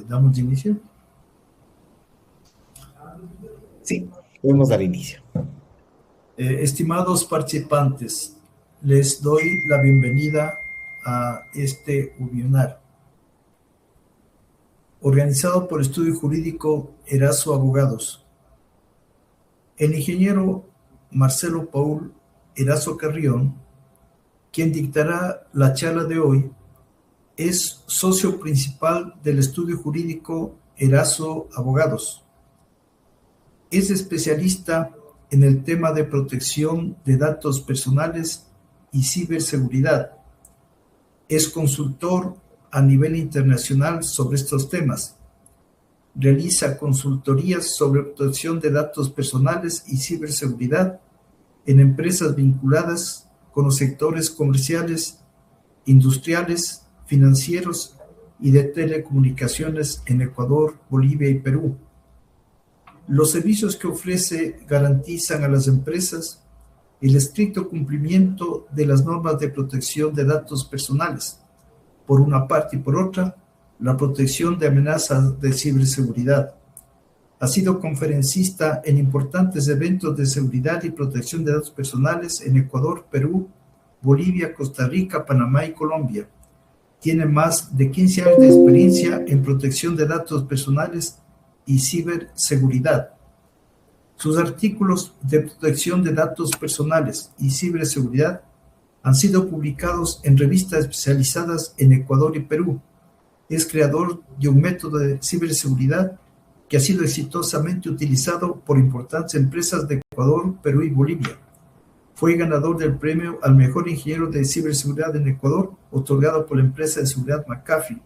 ¿Damos inicio? Sí, podemos dar inicio. Estimados participantes, les doy la bienvenida a este webinar, organizado por Estudio Jurídico Eraso Abogados. El ingeniero Marcelo Paul Eraso Carrión, quien dictará la charla de hoy, es socio principal del Estudio Jurídico Eraso Abogados. Es especialista en el tema de protección de datos personales y ciberseguridad. Es consultor a nivel internacional sobre estos temas. Realiza consultorías sobre protección de datos personales y ciberseguridad en empresas vinculadas con los sectores comerciales, industriales, financieros y de telecomunicaciones en Ecuador, Bolivia y Perú. Los servicios que ofrece garantizan a las empresas el estricto cumplimiento de las normas de protección de datos personales, por una parte, y por otra, la protección de amenazas de ciberseguridad. Ha sido conferencista en importantes eventos de seguridad y protección de datos personales en Ecuador, Perú, Bolivia, Costa Rica, Panamá y Colombia. Tiene más de 15 años de experiencia en protección de datos personales y ciberseguridad. Sus artículos de protección de datos personales y ciberseguridad han sido publicados en revistas especializadas en Ecuador y Perú. Es creador de un método de ciberseguridad que ha sido exitosamente utilizado por importantes empresas de Ecuador, Perú y Bolivia. Fue ganador del premio al mejor ingeniero de ciberseguridad en Ecuador, otorgado por la empresa de seguridad McAfee.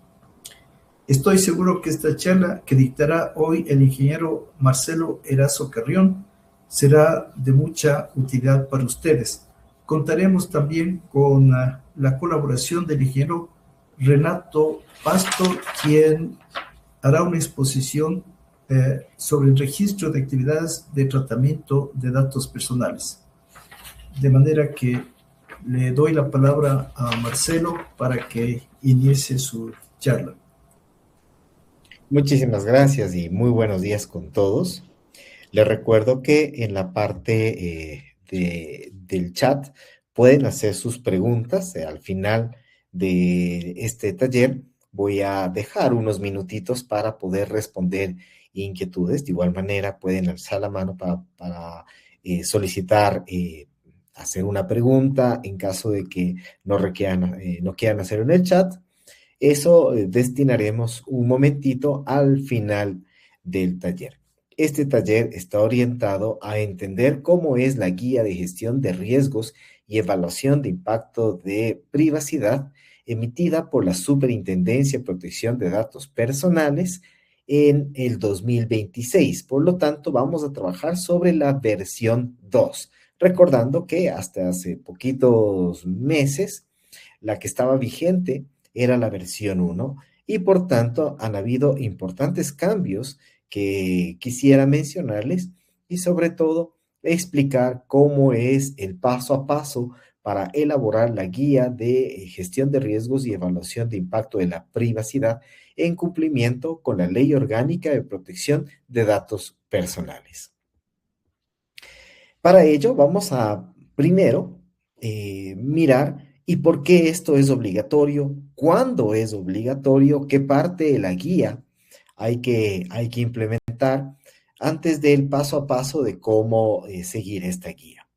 Estoy seguro que esta charla que dictará hoy el ingeniero Marcelo Eraso Carrión será de mucha utilidad para ustedes. Contaremos también con la colaboración del ingeniero Renato Pasto, quien hará una exposición sobre el registro de actividades de tratamiento de datos personales. De manera que le doy la palabra a Marcelo para que inicie su charla. Muchísimas gracias y muy buenos días con todos. Les recuerdo que en la parte del chat pueden hacer sus preguntas. Al final de este taller voy a dejar unos minutitos para poder responder inquietudes. De igual manera pueden alzar la mano para solicitar hacer una pregunta en caso de que no quieran hacer en el chat. Eso destinaremos un momentito al final del taller. Este taller está orientado a entender cómo es la guía de gestión de riesgos y evaluación de impacto de privacidad emitida por la Superintendencia de Protección de Datos Personales en el 2026. Por lo tanto, vamos a trabajar sobre la versión 2, recordando que hasta hace poquitos meses la que estaba vigente era la versión 1 y por tanto han habido importantes cambios que quisiera mencionarles y sobre todo explicar cómo es el paso a paso para elaborar la guía de gestión de riesgos y evaluación de impacto de la privacidad en cumplimiento con la Ley Orgánica de Protección de Datos Personales. Para ello vamos a primero mirar ¿y por qué esto es obligatorio? ¿Cuándo es obligatorio? ¿Qué parte de la guía hay que implementar antes del paso a paso de cómo seguir esta guía?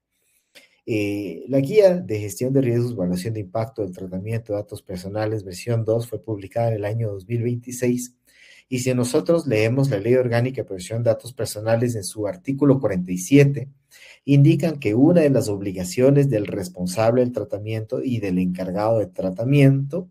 La guía de gestión de riesgos, evaluación de impacto del tratamiento de datos personales, versión 2, fue publicada en el año 2026. Y si nosotros leemos la Ley Orgánica de Protección de Datos Personales en su artículo 47, indican que una de las obligaciones del responsable del tratamiento y del encargado de tratamiento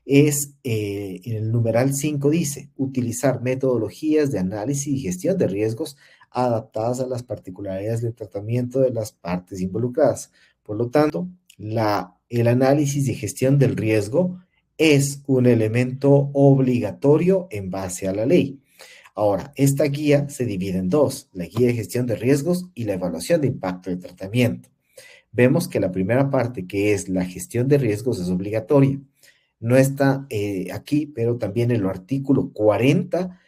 es, en el numeral 5 dice, utilizar metodologías de análisis y gestión de riesgos adaptadas a las particularidades del tratamiento de las partes involucradas. Por lo tanto, el análisis y gestión del riesgo es un elemento obligatorio en base a la ley. Ahora, esta guía se divide en dos, la guía de gestión de riesgos y la evaluación de impacto de tratamiento. Vemos que la primera parte, que es la gestión de riesgos, es obligatoria. no está aquí, pero también el artículo 40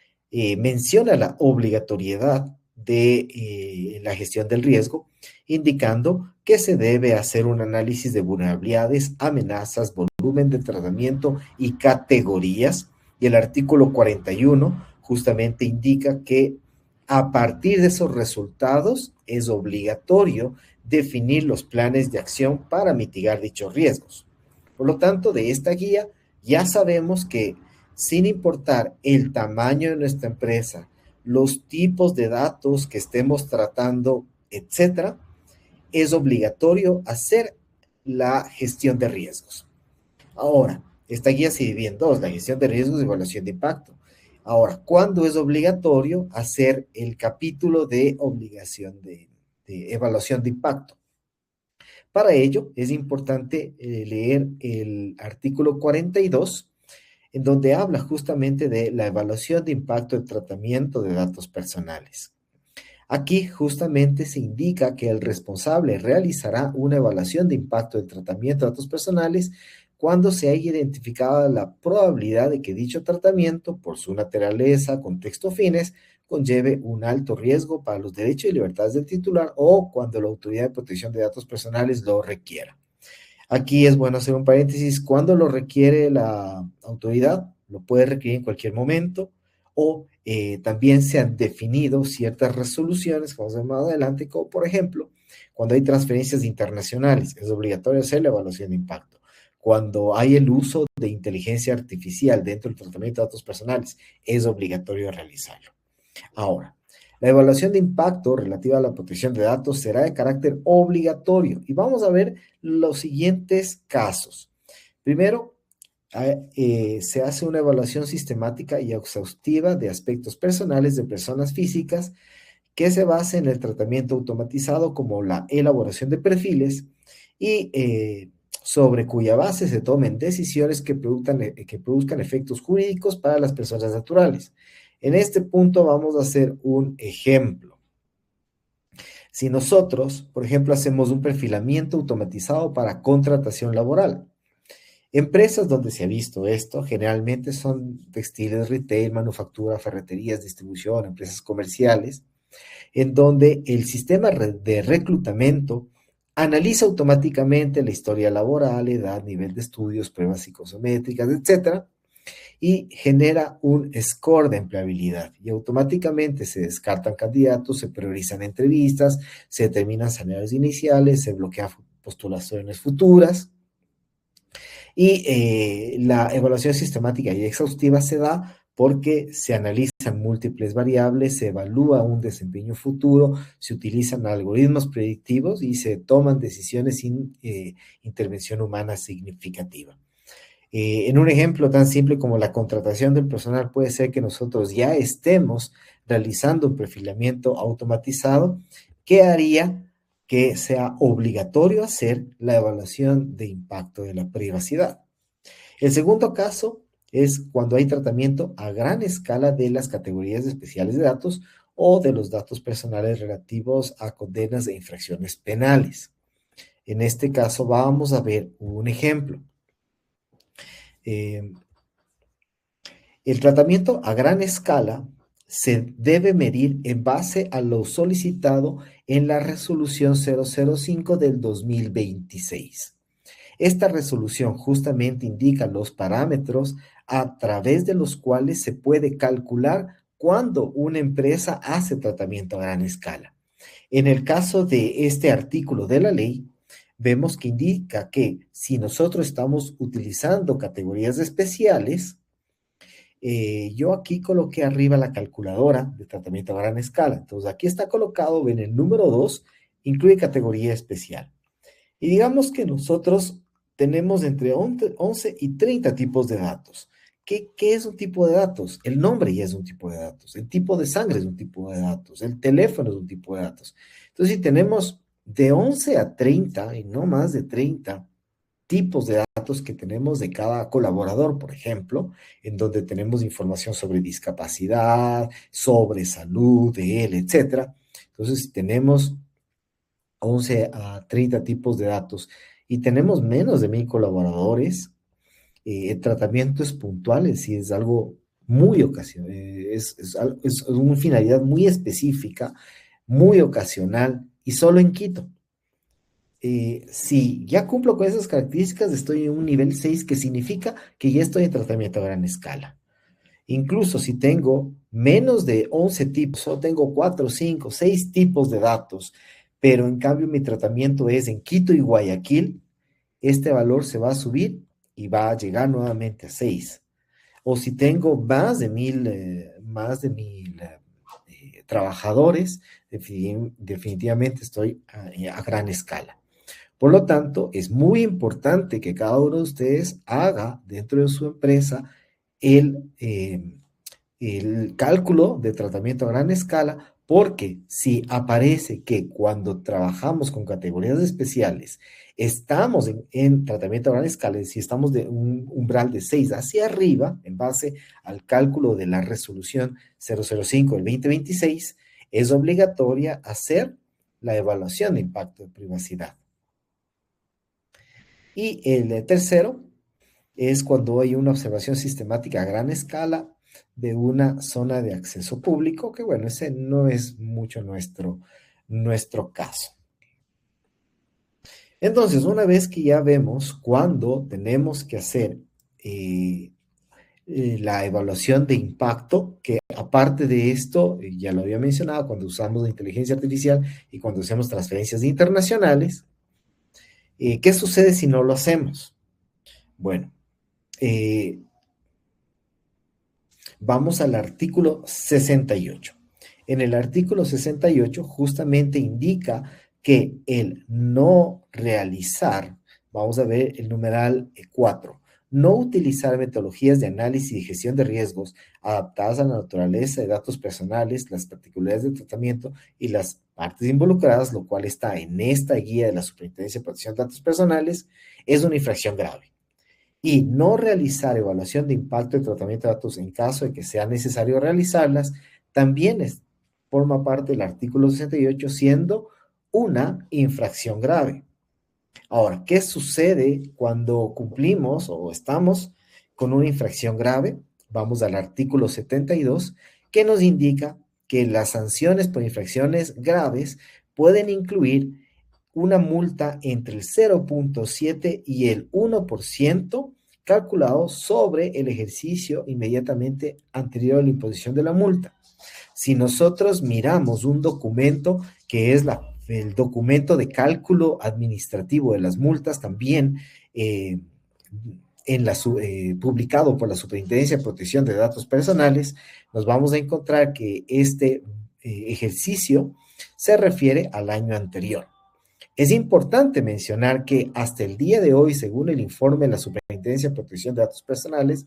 menciona la obligatoriedad de la gestión del riesgo, indicando que se debe hacer un análisis de vulnerabilidades, amenazas, volumen de tratamiento y categorías. Y el artículo 41 justamente indica que a partir de esos resultados es obligatorio definir los planes de acción para mitigar dichos riesgos. Por lo tanto, de esta guía ya sabemos que sin importar el tamaño de nuestra empresa, los tipos de datos que estemos tratando, etcétera, es obligatorio hacer la gestión de riesgos. Ahora, esta guía se divide en dos, la gestión de riesgos y evaluación de impacto. Ahora, ¿cuándo es obligatorio hacer el capítulo de obligación de evaluación de impacto? Para ello, es importante leer el artículo 42, en donde habla justamente de la evaluación de impacto de tratamiento de datos personales. Aquí justamente se indica que el responsable realizará una evaluación de impacto de tratamiento de datos personales cuando se haya identificado la probabilidad de que dicho tratamiento, por su naturaleza, contexto o fines, conlleve un alto riesgo para los derechos y libertades del titular o cuando la Autoridad de Protección de Datos Personales lo requiera. Aquí es bueno hacer un paréntesis, cuando lo requiere la autoridad, lo puede requerir en cualquier momento, o también se han definido ciertas resoluciones, como vamos a ver más adelante, como por ejemplo, cuando hay transferencias internacionales, es obligatorio hacer la evaluación de impacto. Cuando hay el uso de inteligencia artificial dentro del tratamiento de datos personales, es obligatorio realizarlo. Ahora, la evaluación de impacto relativa a la protección de datos será de carácter obligatorio y vamos a ver los siguientes casos. Primero, se hace una evaluación sistemática y exhaustiva de aspectos personales de personas físicas que se basa en el tratamiento automatizado como la elaboración de perfiles y sobre cuya base se tomen decisiones que produzcan efectos jurídicos para las personas naturales. En este punto vamos a hacer un ejemplo. Si nosotros, por ejemplo, hacemos un perfilamiento automatizado para contratación laboral, empresas donde se ha visto esto generalmente son textiles, retail, manufactura, ferreterías, distribución, empresas comerciales, en donde el sistema de reclutamiento analiza automáticamente la historia laboral, edad, nivel de estudios, pruebas psicométricas, etcétera, y genera un score de empleabilidad. Y automáticamente se descartan candidatos, se priorizan entrevistas, se determinan salarios iniciales, se bloquean postulaciones futuras. Y la evaluación sistemática y exhaustiva se da porque se analizan múltiples variables, se evalúa un desempeño futuro, se utilizan algoritmos predictivos y se toman decisiones sin intervención humana significativa. En un ejemplo tan simple como la contratación del personal, puede ser que nosotros ya estemos realizando un perfilamiento automatizado que haría que sea obligatorio hacer la evaluación de impacto de la privacidad. El segundo caso es cuando hay tratamiento a gran escala de las categorías especiales de datos o de los datos personales relativos a condenas de infracciones penales. En este caso vamos a ver un ejemplo. El tratamiento a gran escala se debe medir en base a lo solicitado en la resolución 005 del 2026. Esta resolución justamente indica los parámetros a través de los cuales se puede calcular cuando una empresa hace tratamiento a gran escala. En el caso de este artículo de la ley, vemos que indica que si nosotros estamos utilizando categorías especiales, yo aquí coloqué arriba la calculadora de tratamiento a gran escala. Entonces, aquí está colocado, ven el número 2, incluye categoría especial. Y digamos que nosotros tenemos entre 11 y 30 tipos de datos. ¿Qué es un tipo de datos? El nombre ya es un tipo de datos. El tipo de sangre es un tipo de datos. El teléfono es un tipo de datos. Entonces, si tenemos de 11 a 30 y no más de 30 tipos de datos que tenemos de cada colaborador, por ejemplo, en donde tenemos información sobre discapacidad, sobre salud de él, etcétera. Entonces, si tenemos 11 a 30 tipos de datos y tenemos menos de 1000 colaboradores, El tratamiento es puntual, es decir, es algo muy ocasional, es una finalidad muy específica, muy ocasional y solo en Quito. Si ya cumplo con esas características, estoy en un nivel 6, que significa que ya estoy en tratamiento a gran escala. Incluso si tengo menos de 11 tipos, o tengo 4, 5, 6 tipos de datos, pero en cambio mi tratamiento es en Quito y Guayaquil, este valor se va a subir y va a llegar nuevamente a 6. O si tengo más de 1000 trabajadores, definitivamente estoy a gran escala. Por lo tanto, es muy importante que cada uno de ustedes haga dentro de su empresa el, eh, el cálculo de tratamiento a gran escala, porque si aparece que cuando trabajamos con categorías especiales estamos en tratamiento a gran escala, es decir, estamos de un umbral de 6 hacia arriba, en base al cálculo de la resolución 005 del 2026, es obligatoria hacer la evaluación de impacto de privacidad. Y el tercero es cuando hay una observación sistemática a gran escala de una zona de acceso público, que bueno, ese no es mucho nuestro caso. Entonces, una vez que ya vemos cuándo tenemos que hacer la evaluación de impacto, que aparte de esto, ya lo había mencionado, cuando usamos la inteligencia artificial y cuando hacemos transferencias internacionales, ¿qué sucede si no lo hacemos? Bueno, vamos al artículo 68. En el artículo 68 justamente indica que el no realizar, vamos a ver el numeral 4, no utilizar metodologías de análisis y gestión de riesgos adaptadas a la naturaleza de datos personales, las particularidades de tratamiento y las partes involucradas, lo cual está en esta guía de la Superintendencia de Protección de Datos Personales, es una infracción grave. Y no realizar evaluación de impacto de tratamiento de datos en caso de que sea necesario realizarlas, también forma parte del artículo 68, siendo una infracción grave. Ahora, ¿qué sucede cuando cumplimos o estamos con una infracción grave? Vamos al artículo 72, que nos indica que las sanciones por infracciones graves pueden incluir una multa entre el 0.7 y el 1% calculado sobre el ejercicio inmediatamente anterior a la imposición de la multa. Si nosotros miramos un documento que es el documento de cálculo administrativo de las multas, también publicado por la Superintendencia de Protección de Datos Personales, nos vamos a encontrar que este ejercicio se refiere al año anterior. Es importante mencionar que hasta el día de hoy, según el informe de la Superintendencia de Protección de Datos Personales,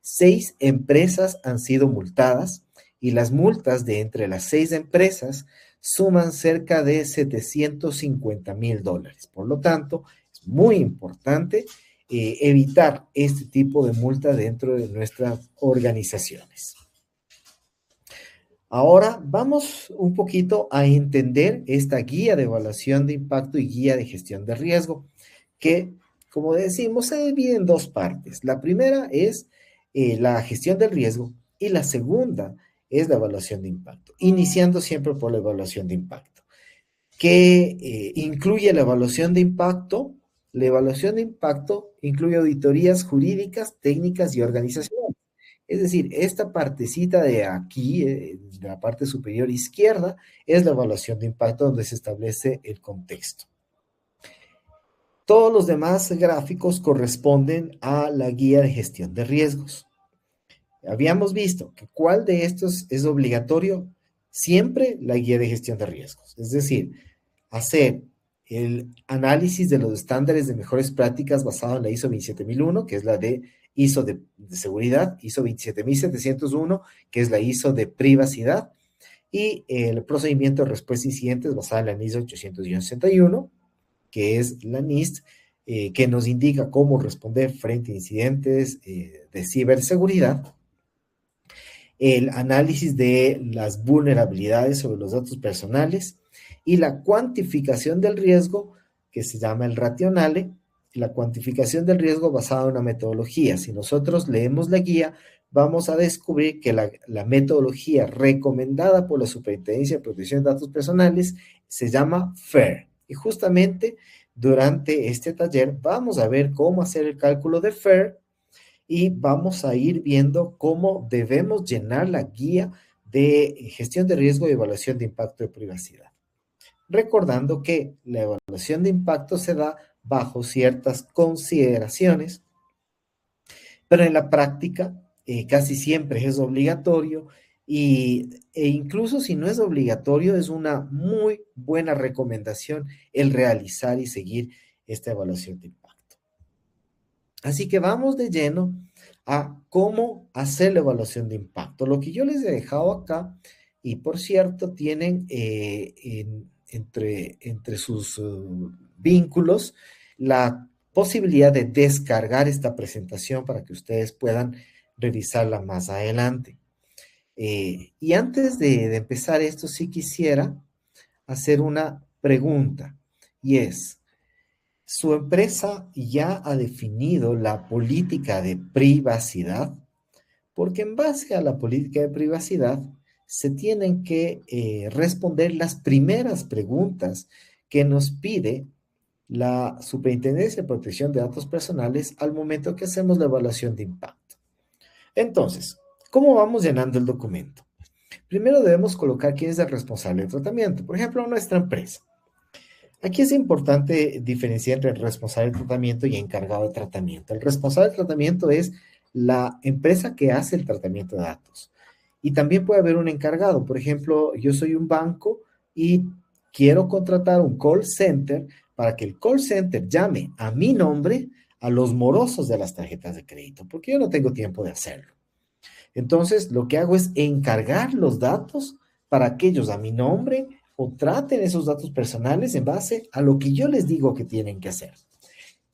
6 empresas han sido multadas y las multas de entre las 6 empresas suman cerca de $750,000. Por lo tanto, es muy importante evitar este tipo de multa dentro de nuestras organizaciones. Ahora vamos un poquito a entender esta guía de evaluación de impacto y guía de gestión de riesgo, que, como decimos, se divide en 2 partes. La primera es la gestión del riesgo y la segunda es la evaluación de impacto, iniciando siempre por la evaluación de impacto. ¿Qué incluye la evaluación de impacto? La evaluación de impacto incluye auditorías jurídicas, técnicas y organizacionales. Es decir, esta partecita de aquí, de la parte superior izquierda, es la evaluación de impacto donde se establece el contexto. Todos los demás gráficos corresponden a la guía de gestión de riesgos. Habíamos visto que ¿cuál de estos es obligatorio? Siempre la guía de gestión de riesgos. Es decir, hacer el análisis de los estándares de mejores prácticas basado en la ISO 27001, que es la de ISO de seguridad, ISO 27701, que es la ISO de privacidad, y el procedimiento de respuesta a incidentes basado en la NIST 861, que es la NIST, que nos indica cómo responder frente a incidentes de ciberseguridad, el análisis de las vulnerabilidades sobre los datos personales y la cuantificación del riesgo, que se llama el rationale, la cuantificación del riesgo basada en una metodología. Si nosotros leemos la guía, vamos a descubrir que la metodología recomendada por la Superintendencia de Protección de Datos Personales se llama FAIR. Y justamente durante este taller vamos a ver cómo hacer el cálculo de FAIR y vamos a ir viendo cómo debemos llenar la guía de gestión de riesgo y evaluación de impacto de privacidad. Recordando que la evaluación de impacto se da bajo ciertas consideraciones, pero en la práctica casi siempre es obligatorio e incluso si no es obligatorio, es una muy buena recomendación el realizar y seguir esta evaluación de impacto. Así que vamos de lleno a cómo hacer la evaluación de impacto. Lo que yo les he dejado acá, y por cierto, tienen entre sus vínculos la posibilidad de descargar esta presentación para que ustedes puedan revisarla más adelante. Y antes de empezar esto, sí quisiera hacer una pregunta, y es, ¿su empresa ya ha definido la política de privacidad? Porque en base a la política de privacidad se tienen que responder las primeras preguntas que nos pide la Superintendencia de Protección de Datos Personales al momento que hacemos la evaluación de impacto. Entonces, ¿cómo vamos llenando el documento? Primero debemos colocar quién es el responsable del tratamiento. Por ejemplo, nuestra empresa. Aquí es importante diferenciar entre el responsable de tratamiento y encargado de tratamiento. El responsable de tratamiento es la empresa que hace el tratamiento de datos. Y también puede haber un encargado. Por ejemplo, yo soy un banco y quiero contratar un call center para que el call center llame a mi nombre a los morosos de las tarjetas de crédito, porque yo no tengo tiempo de hacerlo. Entonces, lo que hago es encargar los datos para que ellos a mi nombre o traten esos datos personales en base a lo que yo les digo que tienen que hacer.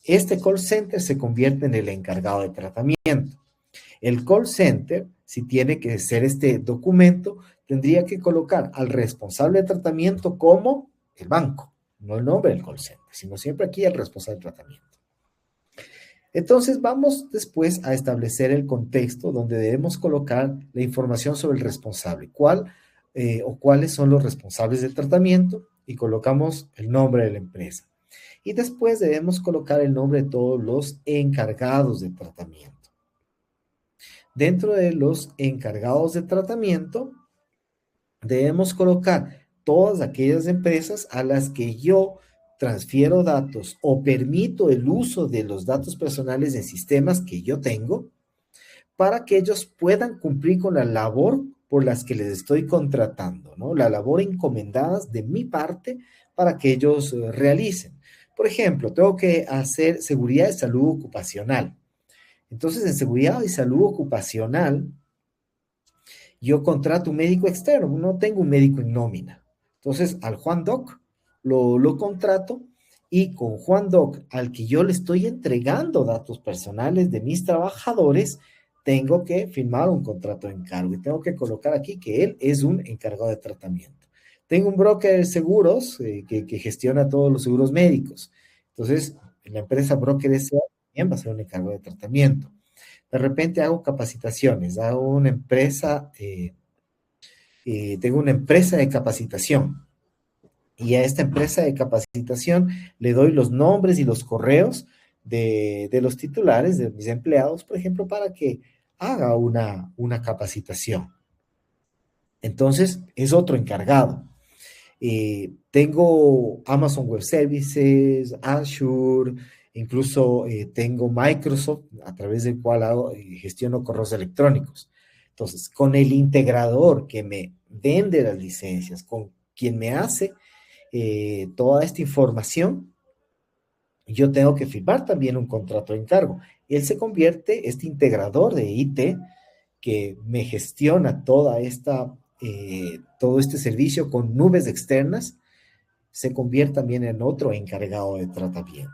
Este call center se convierte en el encargado de tratamiento. El call center, si tiene que hacer este documento, tendría que colocar al responsable de tratamiento como el banco, no el nombre del call center, sino siempre aquí el responsable de tratamiento. Entonces vamos después a establecer el contexto donde debemos colocar la información sobre el responsable, cuáles son los responsables del tratamiento, y colocamos el nombre de la empresa. Y después debemos colocar el nombre de todos los encargados de tratamiento. Dentro de los encargados de tratamiento, debemos colocar todas aquellas empresas a las que yo transfiero datos o permito el uso de los datos personales en sistemas que yo tengo para que ellos puedan cumplir con la labor por las que les estoy contratando, ¿no? La labor encomendada de mi parte para que ellos realicen. Por ejemplo, tengo que hacer seguridad y salud ocupacional. Entonces, en seguridad y salud ocupacional, yo contrato un médico externo, no tengo un médico en nómina. Entonces, al Juan Doc lo contrato, y con Juan Doc, al que yo le estoy entregando datos personales de mis trabajadores, tengo que firmar un contrato de encargo y tengo que colocar aquí que él es un encargado de tratamiento. Tengo un broker de seguros que gestiona todos los seguros médicos. Entonces, la empresa broker SA también va a ser un encargado de tratamiento. De repente hago capacitaciones, tengo una empresa de capacitación, y a esta empresa de capacitación le doy los nombres y los correos de los titulares, de mis empleados, por ejemplo, para que haga una capacitación. Entonces, es otro encargado. Tengo Amazon Web Services, Azure, incluso tengo Microsoft, a través del cual gestiono correos electrónicos. Entonces, con el integrador que me vende las licencias, con quien me hace toda esta información, yo tengo que firmar también un contrato de encargo. Él se convierte, este integrador de IT, que me gestiona todo este servicio con nubes externas, se convierte también en otro encargado de tratamiento.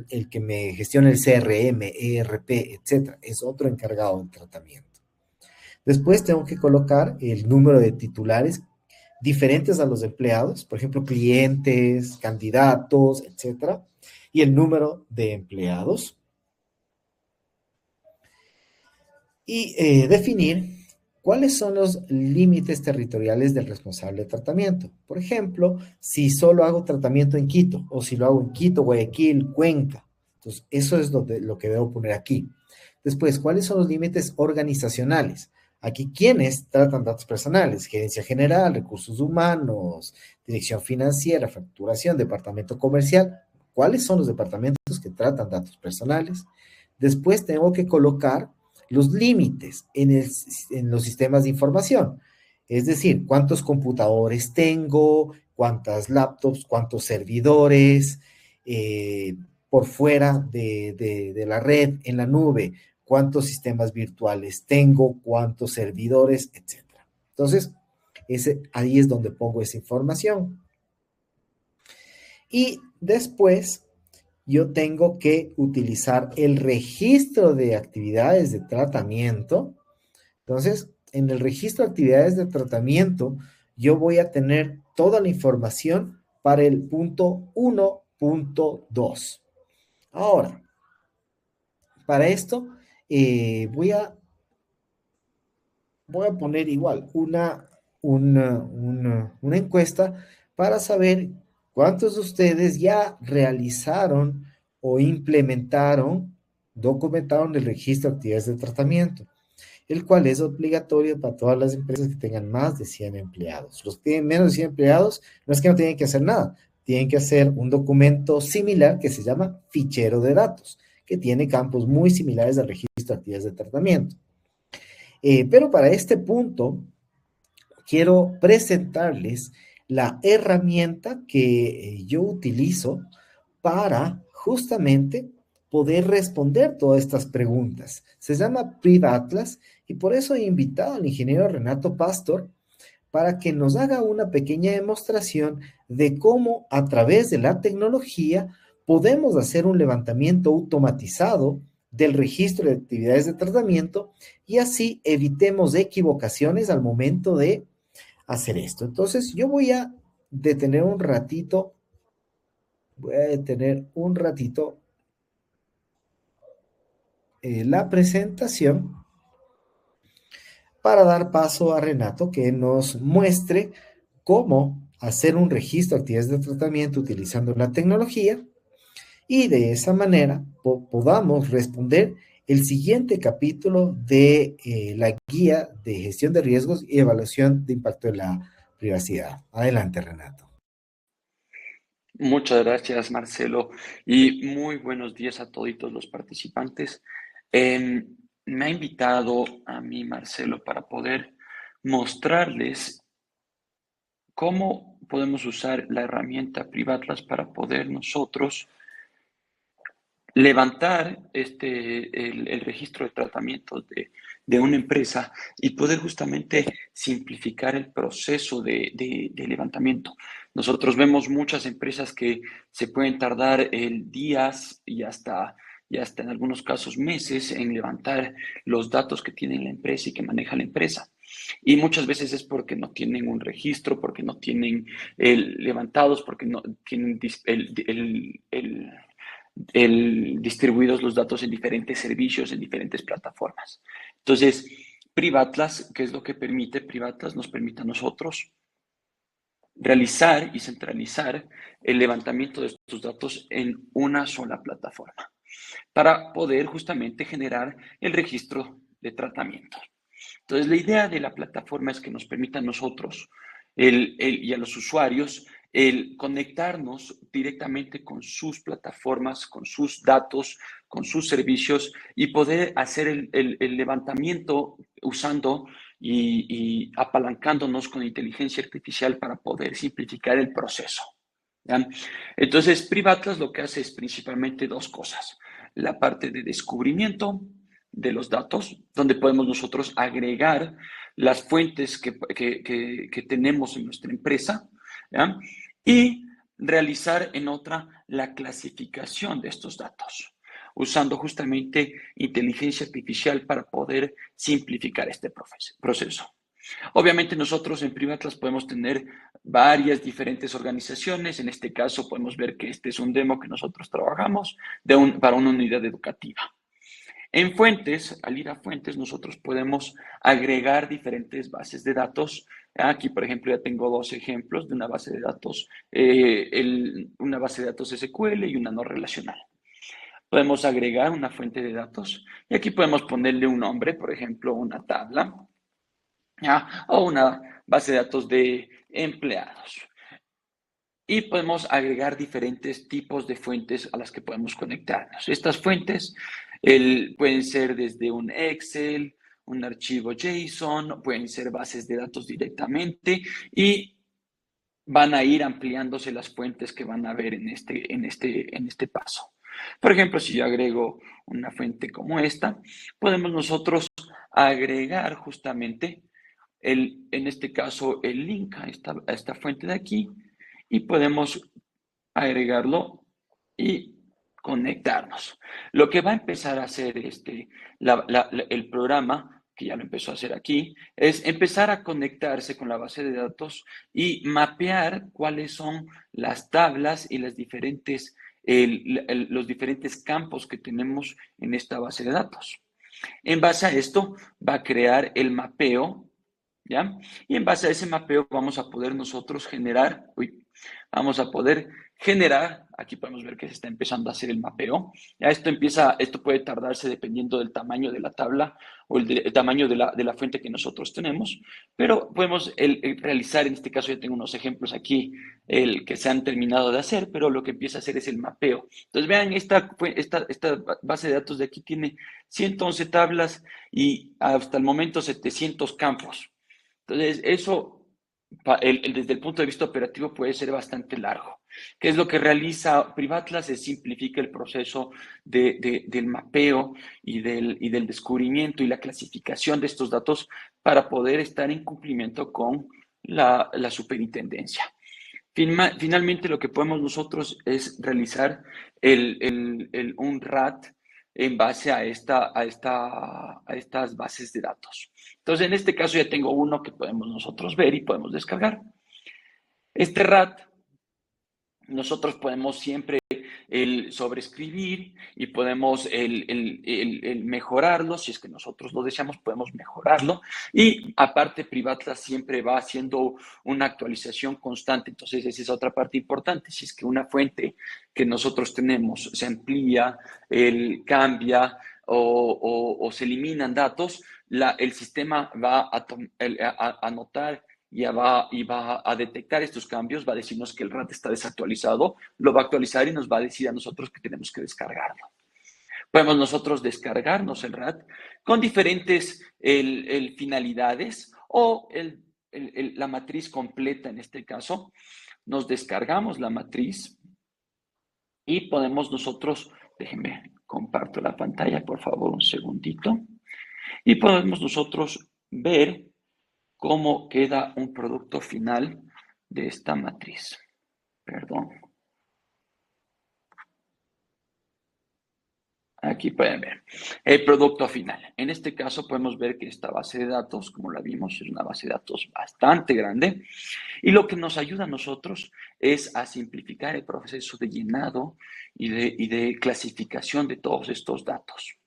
El que me gestiona el CRM, ERP, etcétera, es otro encargado de tratamiento. Después tengo que colocar el número de titulares diferentes a los empleados, por ejemplo, clientes, candidatos, etcétera. y el número de empleados. Y definir cuáles son los límites territoriales del responsable de tratamiento. Por ejemplo, si solo hago tratamiento en Quito, o si lo hago en Quito, Guayaquil, Cuenca. Entonces, eso es lo que debo poner aquí. Después, ¿cuáles son los límites organizacionales? Aquí, ¿quiénes tratan datos personales? Gerencia general, recursos humanos, dirección financiera, facturación, departamento comercial. ¿Cuáles son los departamentos que tratan datos personales? Después tengo que colocar los límites en los sistemas de información. Es decir, cuántos computadores tengo, cuántas laptops, cuántos servidores, por fuera de la red, en la nube, cuántos sistemas virtuales tengo, cuántos servidores, etc. Entonces, ahí es donde pongo esa información. Y después yo tengo que utilizar el registro de actividades de tratamiento. Entonces, en el registro de actividades de tratamiento, yo voy a tener toda la información para el punto 1.2. Ahora, para esto, voy a poner igual una encuesta para saber cuántos de ustedes ya realizaron o implementaron, documentaron el registro de actividades de tratamiento, el cual es obligatorio para todas las empresas que tengan más de 100 empleados. Los que tienen menos de 100 empleados no es que no tienen que hacer nada, tienen que hacer un documento similar que se llama fichero de datos, que tiene campos muy similares al registro de actividades de tratamiento. Pero para este punto, quiero presentarles la herramienta que yo utilizo para justamente poder responder todas estas preguntas. Se llama PrivAtlas y por eso he invitado al ingeniero Renato Pastor para que nos haga una pequeña demostración de cómo a través de la tecnología podemos hacer un levantamiento automatizado del registro de actividades de tratamiento y así evitemos equivocaciones al momento de hacer esto. Entonces, yo voy a detener un ratito la presentación para dar paso a Renato que nos muestre cómo hacer un registro de actividades de tratamiento utilizando la tecnología y de esa manera podamos responder el siguiente capítulo de la guía de gestión de riesgos y evaluación de impacto de la privacidad. Adelante, Renato. Muchas gracias, Marcelo, y muy buenos días a todos los participantes. Me ha invitado a mí, Marcelo, para poder mostrarles cómo podemos usar la herramienta PrivAtlas para poder nosotros levantar el registro de tratamientos de una empresa y poder justamente simplificar el proceso de levantamiento. Nosotros vemos muchas empresas que se pueden tardar días y hasta en algunos casos meses en levantar los datos que tiene la empresa y que maneja la empresa. Y muchas veces es porque no tienen un registro, porque no tienen levantados, porque no tienen distribuidos los datos en diferentes servicios, en diferentes plataformas. Entonces, PrivAtlas, ¿qué es lo que permite? PrivAtlas nos permite a nosotros realizar y centralizar el levantamiento de estos datos en una sola plataforma para poder justamente generar el registro de tratamientos. Entonces, la idea de la plataforma es que nos permita a nosotros y a los usuarios el conectarnos directamente con sus plataformas, con sus datos, con sus servicios y poder hacer el levantamiento usando y apalancándonos con inteligencia artificial para poder simplificar el proceso. ¿Ya? Entonces, PrivAtlas lo que hace es principalmente dos cosas. La parte de descubrimiento de los datos, donde podemos nosotros agregar las fuentes que tenemos en nuestra empresa, ¿ya? Y realizar en otra la clasificación de estos datos, usando justamente inteligencia artificial para poder simplificar este proceso. Obviamente nosotros en Privatlas podemos tener varias diferentes organizaciones. En este caso podemos ver que este es un demo que nosotros trabajamos para una unidad educativa. En Fuentes, al ir a Fuentes, nosotros podemos agregar diferentes bases de datos. Aquí, por ejemplo, ya tengo 2 ejemplos de una base de datos, una base de datos SQL y una no relacional. Podemos agregar una fuente de datos y aquí podemos ponerle un nombre, por ejemplo, una tabla, ¿ya? O una base de datos de empleados. Y podemos agregar diferentes tipos de fuentes a las que podemos conectarnos. Estas fuentes pueden ser desde un Excel, un archivo JSON, pueden ser bases de datos directamente y van a ir ampliándose las fuentes que van a ver en este paso. Por ejemplo, si yo agrego una fuente como esta, podemos nosotros agregar justamente, en este caso, el link a esta fuente de aquí y podemos agregarlo y conectarnos. Lo que va a empezar a hacer el programa, que ya lo empezó a hacer aquí, es empezar a conectarse con la base de datos y mapear cuáles son las tablas y los diferentes campos que tenemos en esta base de datos. En base a esto va a crear el mapeo, ¿ya? Y en base a ese mapeo vamos a poder nosotros generar, aquí podemos ver que se está empezando a hacer el mapeo. Ya esto puede tardarse dependiendo del tamaño de la tabla o el tamaño de la fuente que nosotros tenemos, pero podemos realizar, en este caso ya tengo unos ejemplos aquí, que se han terminado de hacer, pero lo que empieza a hacer es el mapeo. Entonces vean, esta base de datos de aquí tiene 111 tablas y hasta el momento 700 campos. Entonces, eso desde el punto de vista operativo puede ser bastante largo. ¿Qué es lo que realiza Privatlas? Se simplifica el proceso del mapeo y del descubrimiento y la clasificación de estos datos para poder estar en cumplimiento con la superintendencia. Finalmente, lo que podemos nosotros es realizar un RAT en base a estas bases de datos. Entonces, en este caso ya tengo uno que podemos nosotros ver y podemos descargar. Este RAT, nosotros podemos siempre sobreescribir y podemos mejorarlo. Si es que nosotros lo deseamos, podemos mejorarlo. Y aparte, Privatlas siempre va haciendo una actualización constante. Entonces, esa es otra parte importante. Si es que una fuente que nosotros tenemos se amplía, cambia o se eliminan datos, el sistema va a notar y va a detectar estos cambios, va a decirnos que el RAT está desactualizado, lo va a actualizar y nos va a decir a nosotros que tenemos que descargarlo. Podemos nosotros descargarnos el RAT con diferentes finalidades o la matriz completa en este caso. Nos descargamos la matriz y podemos nosotros, déjenme, comparto la pantalla, por favor, un segundito, y podemos nosotros ver cómo queda un producto final de esta matriz. Perdón. Aquí pueden ver el producto final. En este caso podemos ver que esta base de datos, como la vimos, es una base de datos bastante grande. Y lo que nos ayuda a nosotros es a simplificar el proceso de llenado y de clasificación de todos estos datos.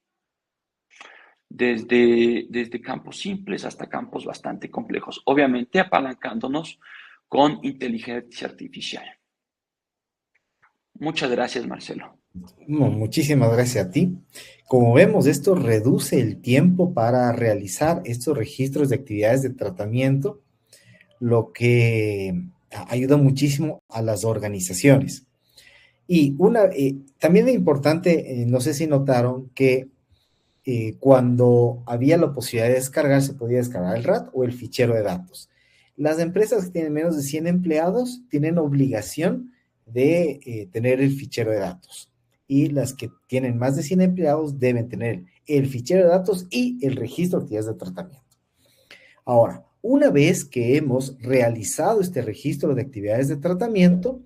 Desde campos simples hasta campos bastante complejos, obviamente apalancándonos con inteligencia artificial. Muchas gracias, Marcelo. Muchísimas gracias a ti. Como vemos, esto reduce el tiempo para realizar estos registros de actividades de tratamiento, lo que ayuda muchísimo a las organizaciones. Y también es importante, no sé si notaron que cuando había la posibilidad de descargar, se podía descargar el RAT o el fichero de datos. Las empresas que tienen menos de 100 empleados tienen obligación de tener el fichero de datos. Y las que tienen más de 100 empleados deben tener el fichero de datos y el registro de actividades de tratamiento. Ahora, una vez que hemos realizado este registro de actividades de tratamiento,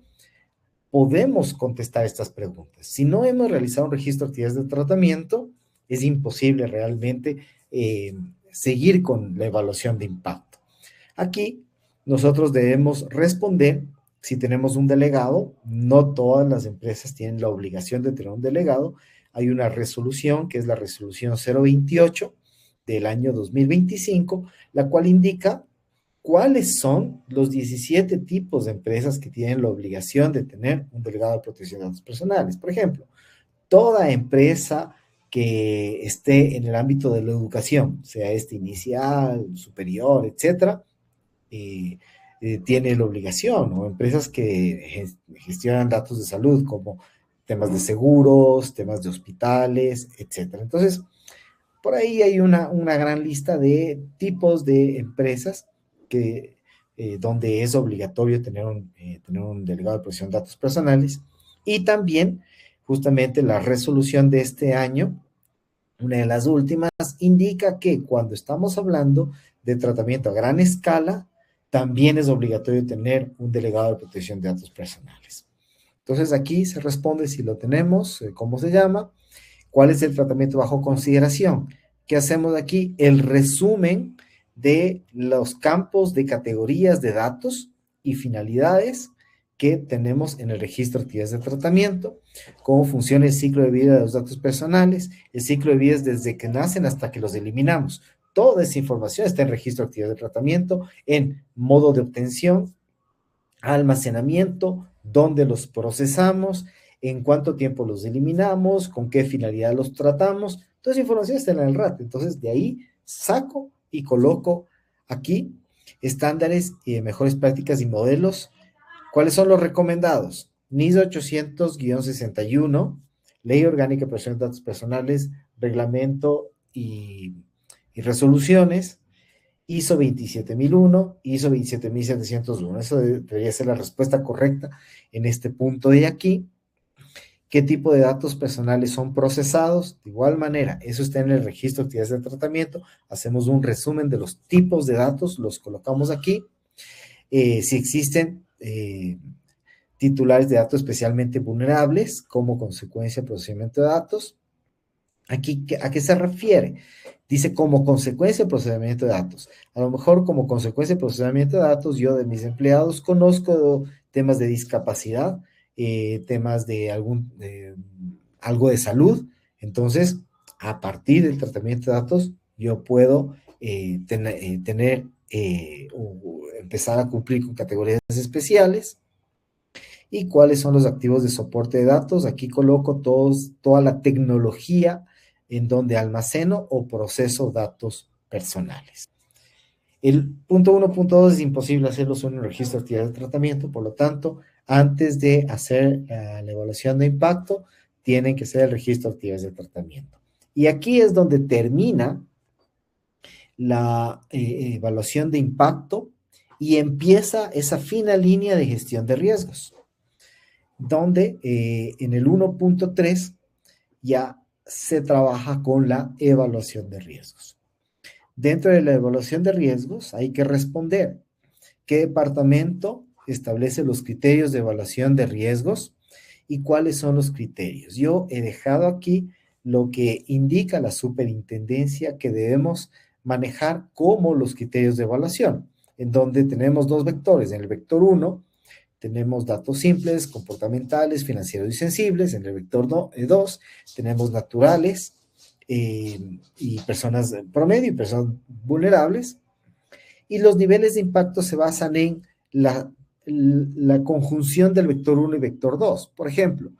podemos contestar estas preguntas. Si no hemos realizado un registro de actividades de tratamiento, es imposible realmente seguir con la evaluación de impacto. Aquí nosotros debemos responder si tenemos un delegado. No todas las empresas tienen la obligación de tener un delegado. Hay una resolución, que es la resolución 028 del año 2025, la cual indica cuáles son los 17 tipos de empresas que tienen la obligación de tener un delegado de protección de datos personales. Por ejemplo, toda empresa que esté en el ámbito de la educación, sea este inicial, superior, etcétera, tiene la obligación, o empresas que gestionan datos de salud, como temas de seguros, temas de hospitales, etcétera. Entonces, por ahí hay una gran lista de tipos de empresas que, donde es obligatorio tener un delegado de protección de datos personales. Y también, justamente, la resolución de este año, una de las últimas, indica que cuando estamos hablando de tratamiento a gran escala, también es obligatorio tener un delegado de protección de datos personales. Entonces, aquí se responde si lo tenemos, cómo se llama, cuál es el tratamiento bajo consideración. ¿Qué hacemos aquí? El resumen de los campos de categorías de datos y finalidades que tenemos en el registro de actividades de tratamiento, cómo funciona el ciclo de vida de los datos personales, el ciclo de vida es desde que nacen hasta que los eliminamos. Toda esa información está en el registro de actividades de tratamiento, en modo de obtención, almacenamiento, dónde los procesamos, en cuánto tiempo los eliminamos, con qué finalidad los tratamos. Toda esa información está en el RAT. Entonces, de ahí saco y coloco aquí estándares y mejores prácticas y modelos. ¿Cuáles son los recomendados? NIS 800-61, Ley Orgánica de Protección de Datos Personales, Reglamento y resoluciones, ISO 27001, ISO 27701. Eso debería ser la respuesta correcta en este punto de aquí. ¿Qué tipo de datos personales son procesados? De igual manera, eso está en el registro de actividades de tratamiento. Hacemos un resumen de los tipos de datos, los colocamos aquí. Si existen titulares de datos especialmente vulnerables como consecuencia del procesamiento de datos. Aquí, ¿a qué se refiere? Dice como consecuencia del procesamiento de datos. A lo mejor como consecuencia del procesamiento de datos, yo de mis empleados conozco temas de discapacidad, temas de algo de salud. Entonces, a partir del tratamiento de datos, yo puedo empezar a cumplir con categorías especiales. ¿Y cuáles son los activos de soporte de datos? Aquí coloco toda la tecnología en donde almaceno o proceso datos personales. El punto 1.2 es imposible hacerlo solo en el registro de actividades de tratamiento, por lo tanto, antes de hacer la evaluación de impacto, tienen que ser el registro de actividades de tratamiento. Y aquí es donde termina la evaluación de impacto y empieza esa fina línea de gestión de riesgos, donde en el 1.3 ya se trabaja con la evaluación de riesgos. Dentro de la evaluación de riesgos hay que responder qué departamento establece los criterios de evaluación de riesgos y cuáles son los criterios. Yo he dejado aquí lo que indica la superintendencia que debemos manejar como los criterios de evaluación, en donde tenemos dos vectores. En el vector 1 tenemos datos simples, comportamentales, financieros y sensibles. En el vector 2 tenemos naturales y personas promedio y personas vulnerables. Y los niveles de impacto se basan en la conjunción del vector 1 y vector 2. Por ejemplo,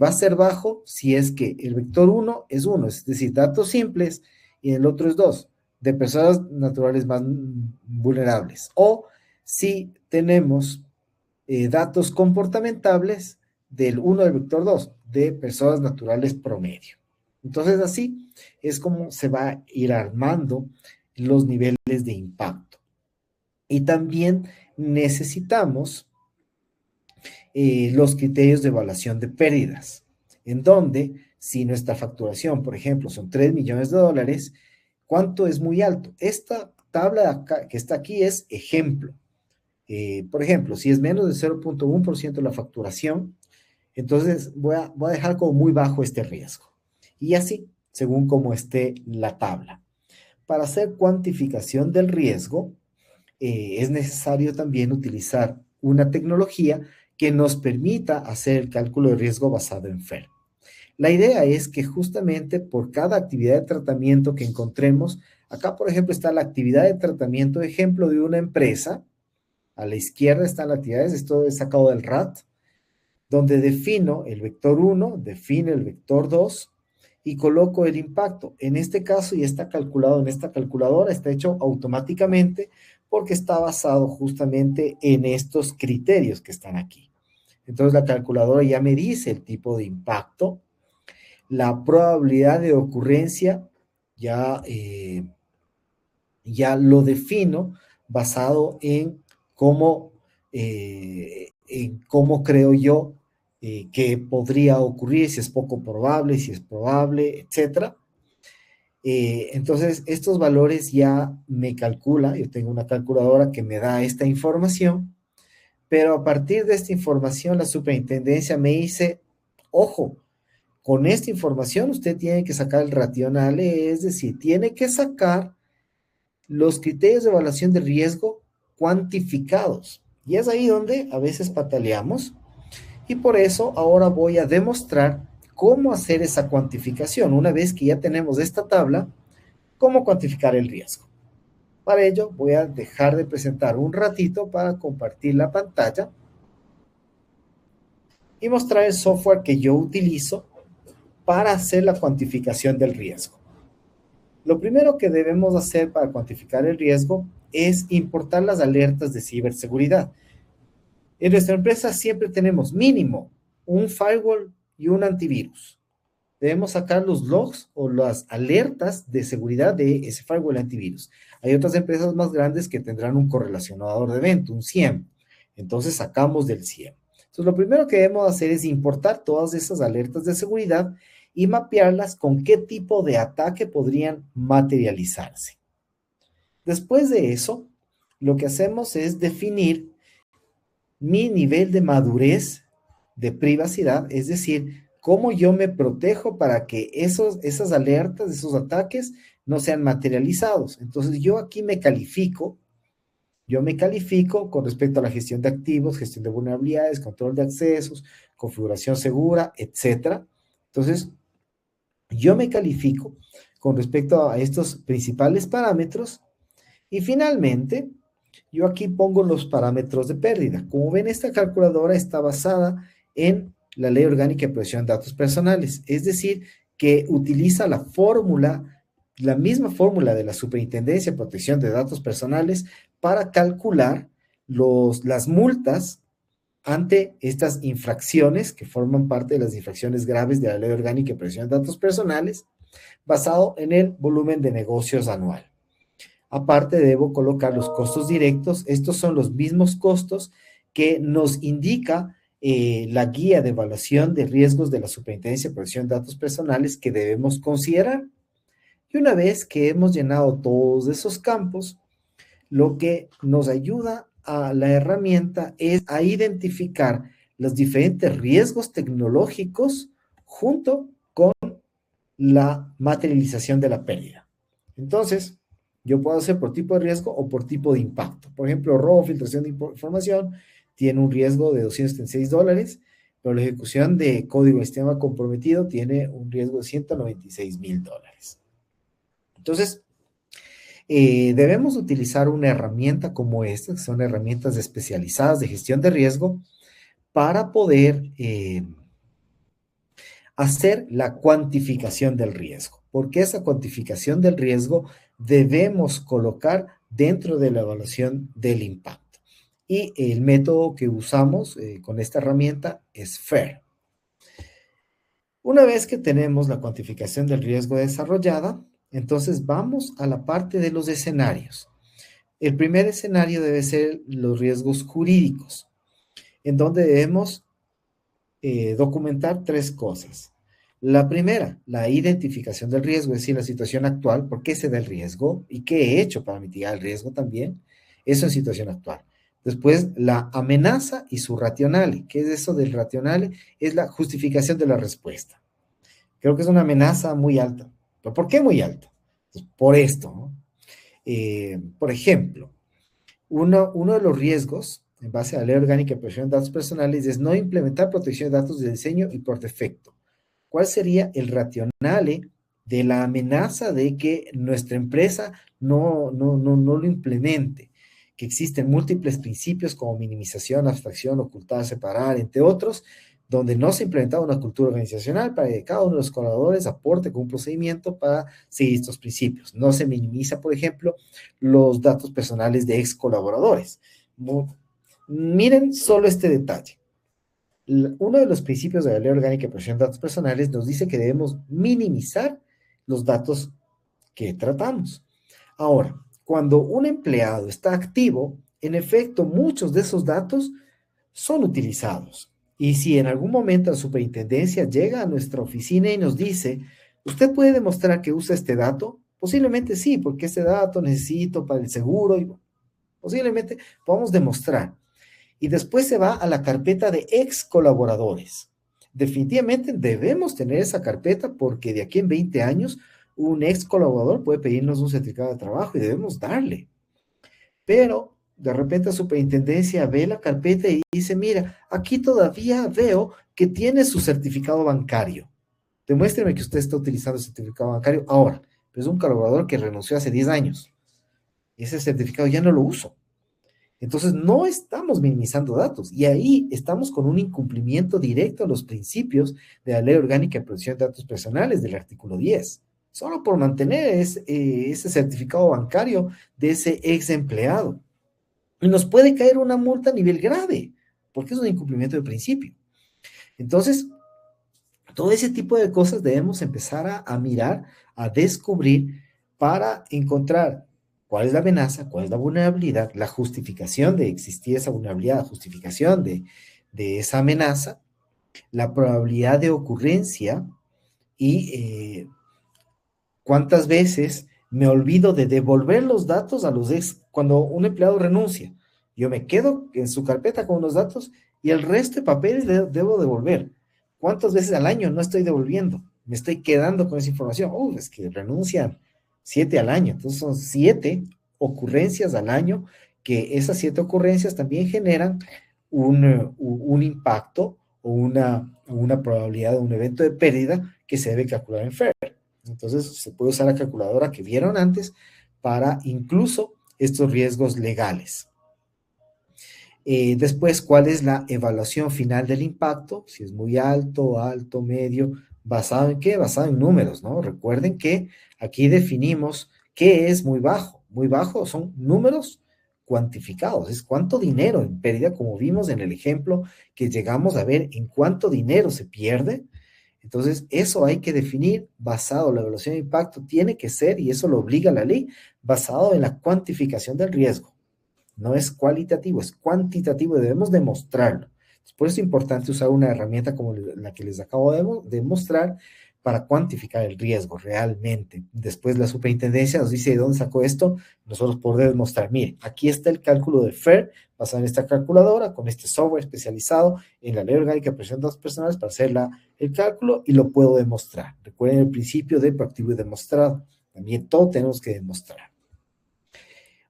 va a ser bajo si es que el vector 1 es 1, es decir, datos simples, y el otro es 2, de personas naturales más vulnerables. O si tenemos datos comportamentales del 1 del vector 2, de personas naturales promedio. Entonces, así es como se va a ir armando los niveles de impacto. Y también necesitamos los criterios de evaluación de pérdidas, en donde si nuestra facturación, por ejemplo, son $3 millones, ¿cuánto es muy alto? Esta tabla acá, que está aquí es ejemplo. Por ejemplo, si es menos del 0.1% de la facturación, entonces voy a dejar como muy bajo este riesgo. Y así, según como esté la tabla. Para hacer cuantificación del riesgo, es necesario también utilizar una tecnología que nos permita hacer el cálculo de riesgo basado en FAIR. La idea es que justamente por cada actividad de tratamiento que encontremos, acá por ejemplo está la actividad de tratamiento, ejemplo de una empresa, a la izquierda están las actividades, esto es sacado del RAT, donde defino el vector 1, defino el vector 2 y coloco el impacto. En este caso ya está calculado en esta calculadora, está hecho automáticamente porque está basado justamente en estos criterios que están aquí. Entonces la calculadora ya me dice el tipo de impacto, la probabilidad de ocurrencia ya, ya lo defino basado en cómo creo yo que podría ocurrir, si es poco probable, si es probable, etc. Entonces, estos valores ya me calcula, yo tengo una calculadora que me da esta información, pero a partir de esta información la superintendencia me dice, ojo, con esta información usted tiene que sacar el racionale, es decir, tiene que sacar los criterios de evaluación de riesgo cuantificados. Y es ahí donde a veces pataleamos. Y por eso ahora voy a demostrar cómo hacer esa cuantificación. Una vez que ya tenemos esta tabla, cómo cuantificar el riesgo. Para ello voy a dejar de presentar un ratito para compartir la pantalla y mostrar el software que yo utilizo para hacer la cuantificación del riesgo. Lo primero que debemos hacer para cuantificar el riesgo es importar las alertas de ciberseguridad. En nuestra empresa siempre tenemos mínimo un firewall y un antivirus. Debemos sacar los logs o las alertas de seguridad de ese firewall y antivirus. Hay otras empresas más grandes que tendrán un correlacionador de evento, un CIEM. Entonces sacamos del CIEM. Entonces lo primero que debemos hacer es importar todas esas alertas de seguridad y mapearlas con qué tipo de ataque podrían materializarse. Después de eso, lo que hacemos es definir mi nivel de madurez de privacidad, es decir, cómo yo me protejo para que esas alertas, esos ataques no sean materializados. Entonces yo aquí me califico con respecto a la gestión de activos, gestión de vulnerabilidades, control de accesos, configuración segura, etc. Entonces, yo me califico con respecto a estos principales parámetros y finalmente, yo aquí pongo los parámetros de pérdida. Como ven, esta calculadora está basada en la Ley Orgánica de Protección de Datos Personales, es decir, que utiliza la misma fórmula de la Superintendencia de Protección de Datos Personales para calcular las multas ante estas infracciones que forman parte de las infracciones graves de la Ley Orgánica de Protección de Datos Personales, basado en el volumen de negocios anual. Aparte, debo colocar los costos directos. Estos son los mismos costos que nos indica la guía de evaluación de riesgos de la Superintendencia de Protección de Datos Personales que debemos considerar. Y una vez que hemos llenado todos esos campos, lo que nos ayuda a la herramienta es a identificar los diferentes riesgos tecnológicos junto con la materialización de la pérdida. Entonces, yo puedo hacer por tipo de riesgo o por tipo de impacto. Por ejemplo, robo, filtración de información tiene un riesgo de $276, pero la ejecución de código de sistema comprometido tiene un riesgo de $196,000. Entonces, debemos utilizar una herramienta como esta, que son herramientas especializadas de gestión de riesgo, para poder hacer la cuantificación del riesgo, porque esa cuantificación del riesgo debemos colocar dentro de la evaluación del impacto. Y el método que usamos con esta herramienta es FAIR. Una vez que tenemos la cuantificación del riesgo desarrollada, entonces vamos a la parte de los escenarios. El primer escenario debe ser los riesgos jurídicos, en donde debemos documentar tres cosas. La primera, la identificación del riesgo, es decir, la situación actual, por qué se da el riesgo y qué he hecho para mitigar el riesgo también. Eso en situación actual. Después, la amenaza y su rationale. ¿Qué es eso del rationale? Es la justificación de la respuesta. Creo que es una amenaza muy alta. ¿Pero por qué muy alta? Pues por esto, ¿no? Por ejemplo, Uno de los riesgos, en base a la ley orgánica de protección de datos personales, es no implementar protección de datos de diseño y por defecto. ¿Cuál sería el racionale de la amenaza de que nuestra empresa no lo implemente? Que existen múltiples principios como minimización, abstracción, ocultar, separar, entre otros, donde no se ha implementado una cultura organizacional para que cada uno de los colaboradores aporte con un procedimiento para seguir estos principios. No se minimiza, por ejemplo, los datos personales de ex colaboradores. Miren solo este detalle. Uno de los principios de la Ley Orgánica de Protección de Datos Personales nos dice que debemos minimizar los datos que tratamos. Ahora, cuando un empleado está activo, en efecto, muchos de esos datos son utilizados. Y si en algún momento la superintendencia llega a nuestra oficina y nos dice, ¿usted puede demostrar que usa este dato? Posiblemente sí, porque este dato necesito para el seguro y posiblemente podamos demostrar. Y después se va a la carpeta de ex colaboradores. Definitivamente debemos tener esa carpeta porque de aquí en 20 años un ex colaborador puede pedirnos un certificado de trabajo y debemos darle. Pero de repente la superintendencia ve la carpeta y dice, mira, aquí todavía veo que tiene su certificado bancario. Demuéstreme que usted está utilizando el certificado bancario ahora. Pero es un colaborador que renunció hace 10 años. Y ese certificado ya no lo uso. Entonces, no estamos minimizando datos y ahí estamos con un incumplimiento directo a los principios de la Ley Orgánica de Protección de Datos Personales del artículo 10, solo por mantener ese certificado bancario de ese ex empleado. Y nos puede caer una multa a nivel grave, porque es un incumplimiento de principio. Entonces, todo ese tipo de cosas debemos empezar a mirar, a descubrir para encontrar cuál es la amenaza, cuál es la vulnerabilidad, la justificación de existir esa vulnerabilidad, la justificación de esa amenaza, la probabilidad de ocurrencia y cuántas veces me olvido de devolver los datos a los ex cuando un empleado renuncia. Yo me quedo en su carpeta con los datos y el resto de papeles debo devolver. ¿Cuántas veces al año no estoy devolviendo? Me estoy quedando con esa información. Es que renuncian 7 al año. Entonces son 7 ocurrencias al año, que esas 7 ocurrencias también generan un impacto o una probabilidad de un evento de pérdida que se debe calcular en FAIR. Entonces se puede usar la calculadora que vieron antes para incluso estos riesgos legales. Después, ¿cuál es la evaluación final del impacto? Si es muy alto, medio, ¿basado en qué? Basado en números, ¿no? Recuerden que aquí definimos qué es muy bajo. Muy bajo son números cuantificados, es cuánto dinero en pérdida, como vimos en el ejemplo que llegamos a ver en cuánto dinero se pierde. Entonces, eso hay que definir basado, la evaluación de impacto tiene que ser, y eso lo obliga la ley, basado en la cuantificación del riesgo. No es cualitativo, es cuantitativo, debemos demostrarlo. Por eso es importante usar una herramienta como la que les acabo de mostrar para cuantificar el riesgo realmente. Después la superintendencia nos dice de dónde sacó esto, nosotros podemos mostrar, mire, aquí está el cálculo de FAIR basado en esta calculadora, con este software especializado en la Ley Orgánica de Protección de Datos Personales para hacer el cálculo y lo puedo demostrar. Recuerden el principio de proactivo y demostrado. También todo tenemos que demostrar.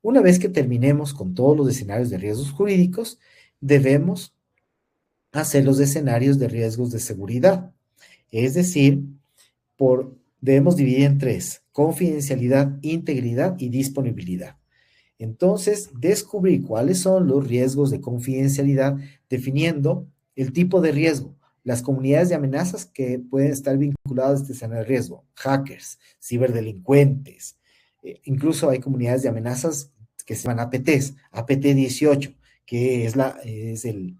Una vez que terminemos con todos los escenarios de riesgos jurídicos, debemos hacer los escenarios de riesgos de seguridad. Es decir, debemos dividir en 3: confidencialidad, integridad y disponibilidad. Entonces, descubrir cuáles son los riesgos de confidencialidad, definiendo el tipo de riesgo, las comunidades de amenazas que pueden estar vinculadas a este escenario de riesgo, hackers, ciberdelincuentes, incluso hay comunidades de amenazas que se llaman APTs, APT-18, que es el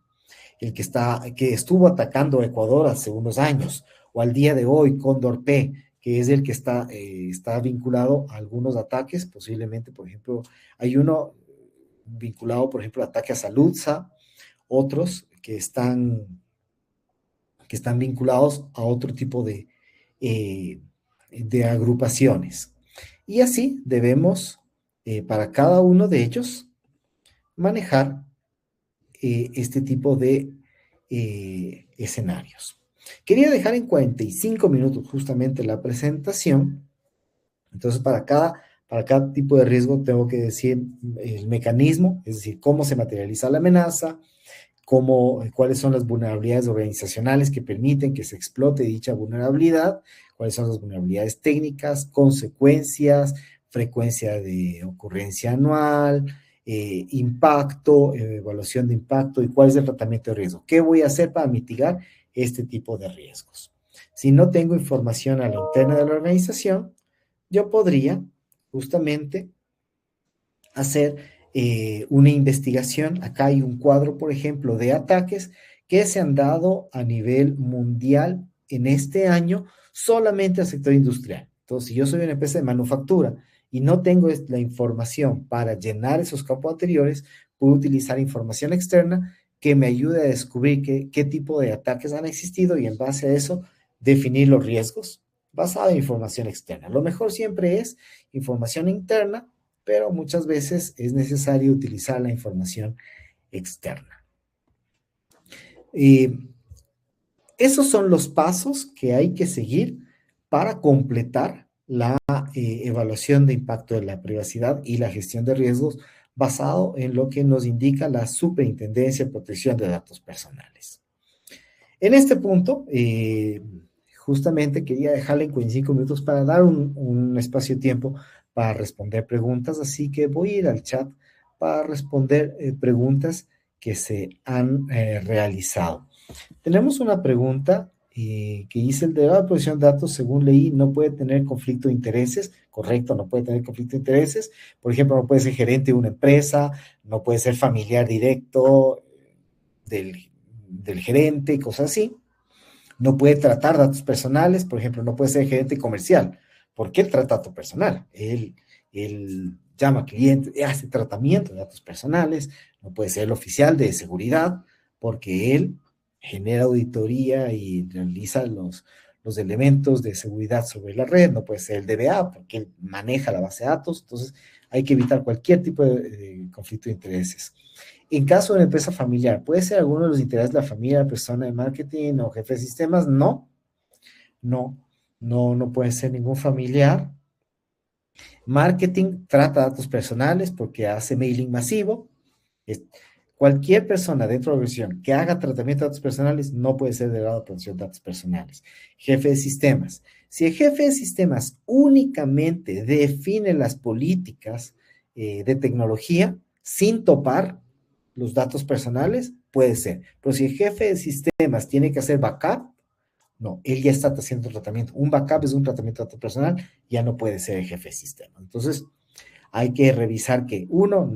que estuvo atacando a Ecuador hace unos años, o al día de hoy, Cóndor P, que es el que está vinculado a algunos ataques, posiblemente, por ejemplo, hay uno vinculado, por ejemplo, al ataque a Saludza, otros que están vinculados a otro tipo de agrupaciones. Y así debemos, para cada uno de ellos, manejar este tipo de escenarios. Quería dejar en 45 minutos justamente la presentación. Entonces, para Para cada tipo de riesgo tengo que decir el mecanismo, es decir, cómo se materializa la amenaza, cuáles son las vulnerabilidades organizacionales que permiten que se explote dicha vulnerabilidad, cuáles son las vulnerabilidades técnicas, consecuencias, frecuencia de ocurrencia anual, impacto, evaluación de impacto y cuál es el tratamiento de riesgo. ¿Qué voy a hacer para mitigar este tipo de riesgos? Si no tengo información a la interna de la organización, yo podría justamente hacer una investigación. Acá hay un cuadro, por ejemplo, de ataques que se han dado a nivel mundial en este año solamente al sector industrial. Entonces, si yo soy una empresa de manufactura y no tengo la información para llenar esos campos anteriores, puedo utilizar información externa que me ayude a descubrir qué tipo de ataques han existido y en base a eso definir los riesgos basado en información externa. Lo mejor siempre es información interna, pero muchas veces es necesario utilizar la información externa. Esos son los pasos que hay que seguir para completar la evaluación de impacto de la privacidad y la gestión de riesgos basado en lo que nos indica la Superintendencia de Protección de Datos Personales. En este punto, justamente quería dejarle en 45 minutos para dar un espacio de tiempo para responder preguntas, así que voy a ir al chat para responder preguntas que se han realizado. Tenemos una pregunta que dice: el delegado de protección de datos, según leí, no puede tener conflicto de intereses. Correcto, no puede tener conflicto de intereses. Por ejemplo, no puede ser gerente de una empresa, no puede ser familiar directo del gerente, cosas así. No puede tratar datos personales, por ejemplo, no puede ser gerente comercial. ¿Por qué él trata datos personal? Él llama clientes, hace tratamiento de datos personales. No puede ser el oficial de seguridad, porque él genera auditoría y realiza los elementos de seguridad sobre la red. No puede ser el DBA, porque él maneja la base de datos. Entonces, hay que evitar cualquier tipo de conflicto de intereses. En caso de una empresa familiar, ¿puede ser alguno de los intereses de la familia, la persona de marketing o jefe de sistemas? No, no puede ser ningún familiar. Marketing trata datos personales porque hace mailing masivo. Cualquier persona dentro de la organización que haga tratamiento de datos personales no puede ser delegado de protección de datos personales. Jefe de sistemas. Si el jefe de sistemas únicamente define las políticas de tecnología sin topar los datos personales, puede ser. Pero si el jefe de sistemas tiene que hacer backup, no, él ya está haciendo tratamiento. Un backup es un tratamiento de datos personal, ya no puede ser el jefe de sistema. Entonces, hay que revisar que uno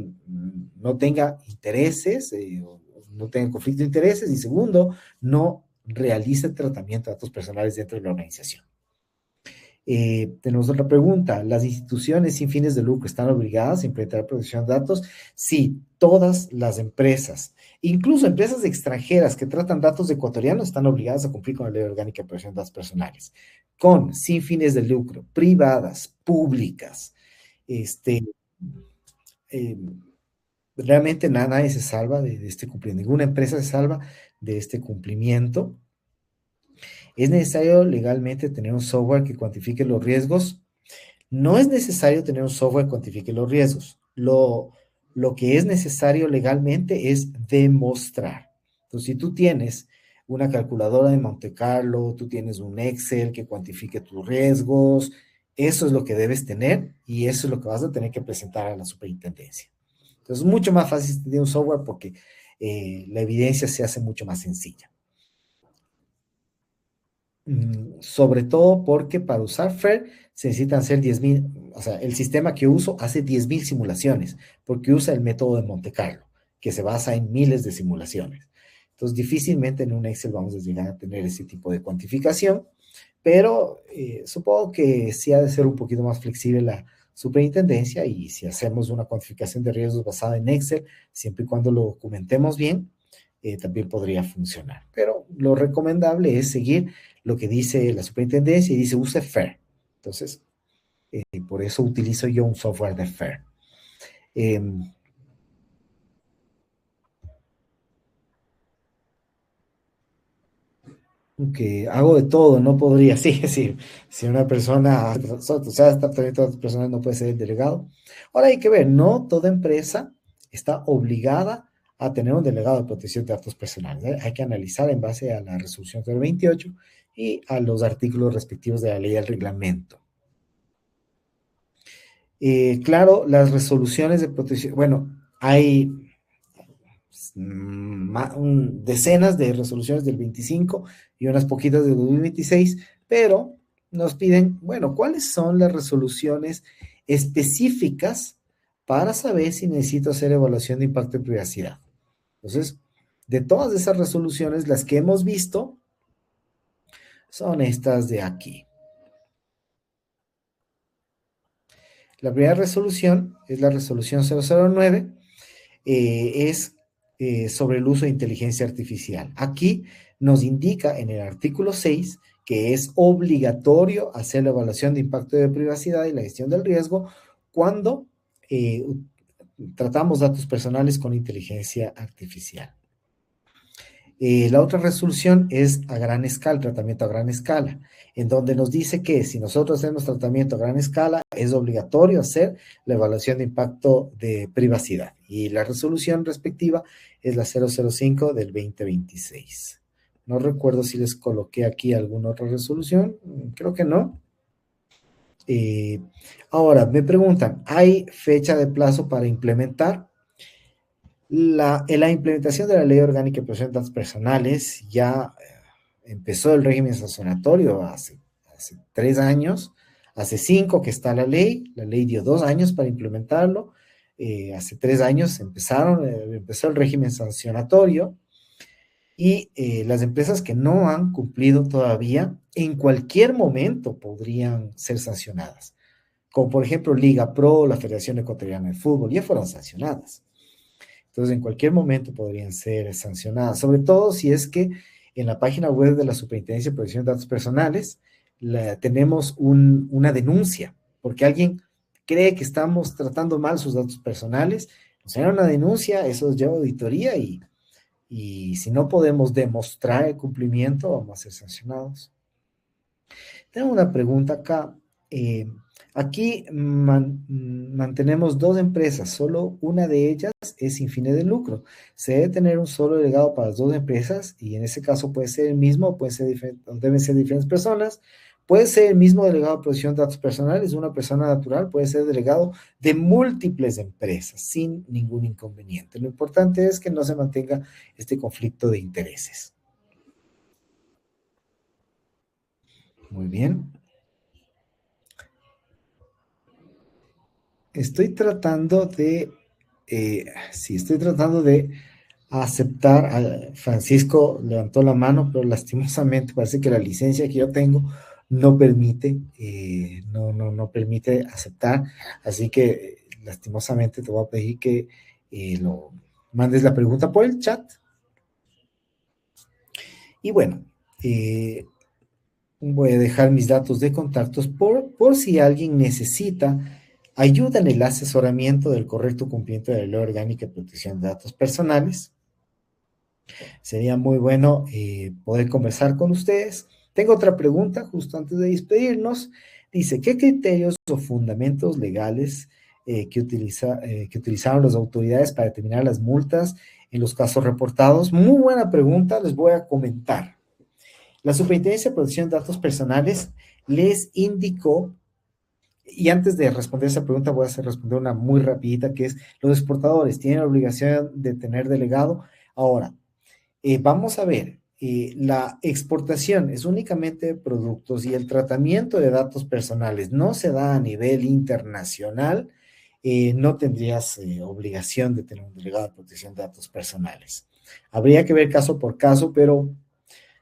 no tenga intereses, no tenga conflicto de intereses, y segundo, no realice tratamiento de datos personales dentro de la organización. Tenemos otra pregunta. ¿Las instituciones sin fines de lucro están obligadas a implementar protección de datos? Sí, todas las empresas, incluso empresas extranjeras que tratan datos ecuatorianos, están obligadas a cumplir con la Ley Orgánica de Protección de Datos Personales. Sin fines de lucro, privadas, públicas, eh, realmente nadie se salva de este cumplimiento. Ninguna empresa se salva de este cumplimiento. ¿Es necesario legalmente tener un software que cuantifique los riesgos? No es necesario tener un software que cuantifique los riesgos. Lo que es necesario legalmente es demostrar. Entonces, si tú tienes una calculadora de Monte Carlo, tú tienes un Excel que cuantifique tus riesgos, eso es lo que debes tener y eso es lo que vas a tener que presentar a la superintendencia. Entonces, es mucho más fácil tener un software porque la evidencia se hace mucho más sencilla. Sobre todo porque para usar FAIR se necesitan hacer 10,000, o sea, el sistema que uso hace 10,000 simulaciones, porque usa el método de Monte Carlo, que se basa en miles de simulaciones. Entonces, difícilmente en un Excel vamos a llegar a tener ese tipo de cuantificación, pero supongo que sí ha de ser un poquito más flexible la superintendencia, y si hacemos una cuantificación de riesgos basada en Excel, siempre y cuando lo documentemos bien, también podría funcionar. Pero lo recomendable es seguir lo que dice la superintendencia y dice use FAIR. Entonces, por eso utilizo yo un software de FAIR. Que hago de todo, no podría, sí, sí, si una persona, o sea, está tratamiento de otras personas no puede ser el delegado. Ahora hay que ver, no toda empresa está obligada a tener un delegado de protección de datos personales, ¿eh? Hay que analizar en base a la resolución 28 y a los artículos respectivos de la ley del reglamento. Claro, las resoluciones de protección, bueno, hay decenas de resoluciones del 25 y unas poquitas del 2026, pero nos piden, bueno, ¿cuáles son las resoluciones específicas para saber si necesito hacer evaluación de impacto de privacidad? Entonces, de todas esas resoluciones, las que hemos visto son estas de aquí. La primera resolución es la resolución 009, es sobre el uso de inteligencia artificial. Aquí nos indica en el artículo 6 que es obligatorio hacer la evaluación de impacto de privacidad y la gestión del riesgo cuando tratamos datos personales con inteligencia artificial. La otra resolución es a gran escala, tratamiento a gran escala, en donde nos dice que si nosotros hacemos tratamiento a gran escala, es obligatorio hacer la evaluación de impacto de privacidad. Y la resolución respectiva es la 005 del 2026. No recuerdo si les coloqué aquí alguna otra resolución, creo que no. Ahora, me preguntan, ¿hay fecha de plazo para implementar? La implementación de la Ley Orgánica de Protección de Datos Personales ya empezó el régimen sancionatorio hace 3 años, hace 5 que está la ley dio 2 años para implementarlo, hace 3 años empezó el régimen sancionatorio y las empresas que no han cumplido todavía, en cualquier momento podrían ser sancionadas, como por ejemplo Liga Pro, la Federación Ecuatoriana de Fútbol, ya fueron sancionadas. Entonces, en cualquier momento podrían ser sancionadas, sobre todo si es que en la página web de la Superintendencia de Protección de Datos Personales tenemos una denuncia, porque alguien cree que estamos tratando mal sus datos personales, nos hará una denuncia, eso lleva auditoría y si no podemos demostrar el cumplimiento, vamos a ser sancionados. Tengo una pregunta acá. Aquí mantenemos 2 empresas, solo una de ellas es sin fines de lucro. Se debe tener un solo delegado para las 2 empresas y en ese caso puede ser el mismo, puede ser deben ser diferentes personas. Puede ser el mismo delegado de protección de datos personales, una persona natural, puede ser delegado de múltiples empresas sin ningún inconveniente. Lo importante es que no se mantenga este conflicto de intereses. Muy bien. Estoy tratando de aceptar. Francisco levantó la mano, pero lastimosamente parece que la licencia que yo tengo no permite, no permite aceptar, así que lastimosamente te voy a pedir que lo mandes la pregunta por el chat. Y bueno, voy a dejar mis datos de contactos por si alguien necesita ayuda en el asesoramiento del correcto cumplimiento de la Ley Orgánica de Protección de Datos Personales. Sería muy bueno poder conversar con ustedes. Tengo otra pregunta justo antes de despedirnos. Dice, ¿qué criterios o fundamentos legales que utilizaron las autoridades para determinar las multas en los casos reportados? Muy buena pregunta, les voy a comentar. La Superintendencia de Protección de Datos Personales les indicó, y antes de responder esa pregunta voy a responder una muy rapidita, que es, los exportadores tienen la obligación de tener delegado. Ahora, vamos a ver, la exportación es únicamente de productos y el tratamiento de datos personales no se da a nivel internacional, no tendrías obligación de tener un delegado de protección de datos personales. Habría que ver caso por caso, pero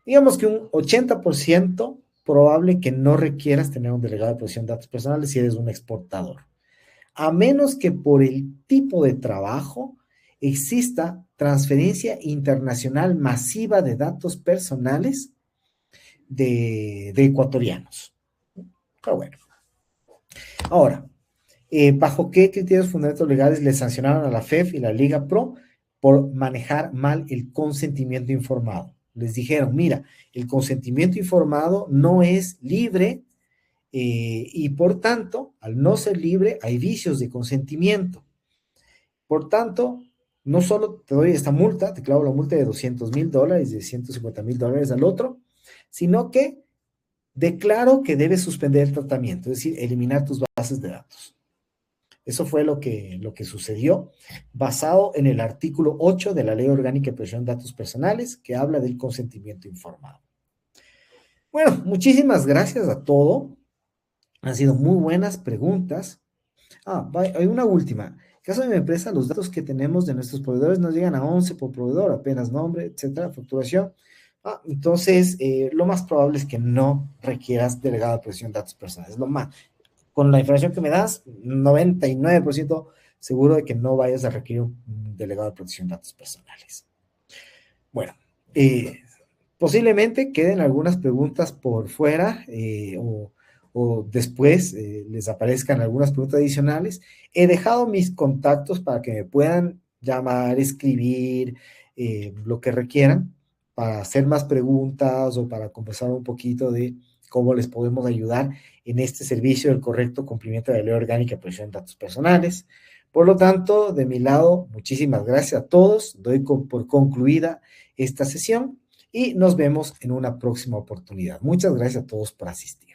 digamos que un 80% probable que no requieras tener un delegado de protección de datos personales si eres un exportador. A menos que por el tipo de trabajo exista transferencia internacional masiva de datos personales de ecuatorianos. Pero bueno. Ahora, ¿bajo qué criterios fundamentos legales le sancionaron a la FEF y la Liga Pro por manejar mal el consentimiento informado? les dijeron, mira, el consentimiento informado no es libre y por tanto, al no ser libre, hay vicios de consentimiento. Por tanto, no solo te doy esta multa, te clavo la multa de $200,000, de $150,000 al otro, sino que declaro que debes suspender el tratamiento, es decir, eliminar tus bases de datos. Eso fue lo que sucedió, basado en el artículo 8 de la Ley Orgánica de Protección de Datos Personales, que habla del consentimiento informado. Bueno, muchísimas gracias a todos. Han sido muy buenas preguntas. Hay una última. En caso de mi empresa, los datos que tenemos de nuestros proveedores nos llegan a 11 por proveedor, apenas nombre, etcétera, facturación. Entonces, lo más probable es que no requieras delegado de protección de datos personales. Lo más, con la información que me das, 99% seguro de que no vayas a requerir un delegado de protección de datos personales. Bueno, posiblemente queden algunas preguntas por fuera o después les aparezcan algunas preguntas adicionales. He dejado mis contactos para que me puedan llamar, escribir, lo que requieran, para hacer más preguntas o para conversar un poquito de cómo les podemos ayudar en este servicio del correcto cumplimiento de la Ley Orgánica de Protección de Datos Personales. Por lo tanto, de mi lado, muchísimas gracias a todos. Doy por concluida esta sesión y nos vemos en una próxima oportunidad. Muchas gracias a todos por asistir.